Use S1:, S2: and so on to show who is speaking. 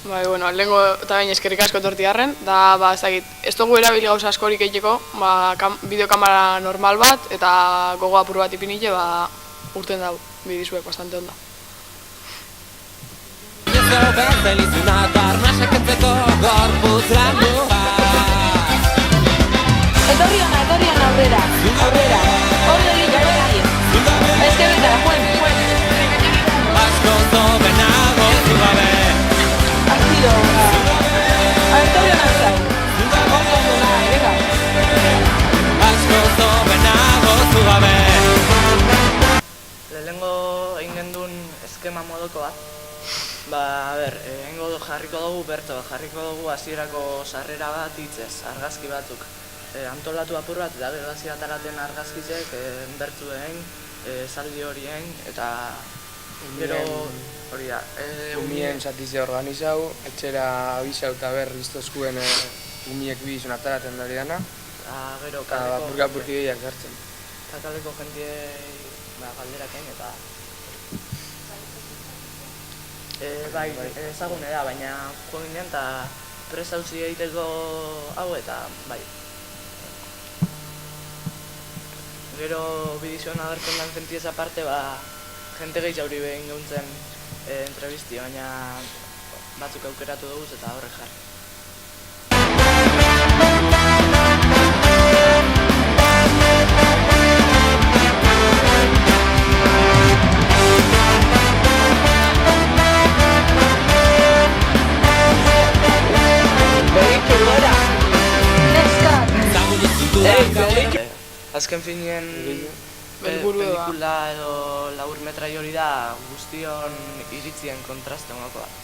S1: Bai, bueno, lehenko eta bain eskerrik asko tortiarren, da, ez dugu erabili gauza askorik egiteko, bideokamera normal bat, eta gogo apur bat ipinile, urten dau, bidizuek bastante onda.
S2: Etorri ona aurrera, hori egin, ezkerretara, juen.
S3: Asko zobenago zugabe
S2: Azido, etorri ona zain, venga.
S3: Asko zobenago zugabe
S4: Lehenengo egin gendun eskema modoko bat. Jarriko dugu berto, jarriko dugu hasierako sarrera bat hitzez, argazki batzuk. Antolatu apur bat eta gero hasi ataraten argazkitzek bertzuen, esaldi horien eta gero hori da.
S5: Umien zatizia organizau, etxera abizau eta iztozkuen umiek bizun ataraten dali dana.
S4: Gero
S5: apurka-apurki gehiak gartzen.
S4: Eta kaleko jentiei galderaken eta bai, ezagune da, baina joan ginen eta prestautzi egiteko hau eta bai. Gero bidizioan agertzen lan jentiez aparte, jente gehi jauri behin gauntzen entrevisti, baina batzuk aukeratu dugu eta horrek jarri. Azken finien pelikula edo labur metraiori da guztion iritzien kontraste honako bat.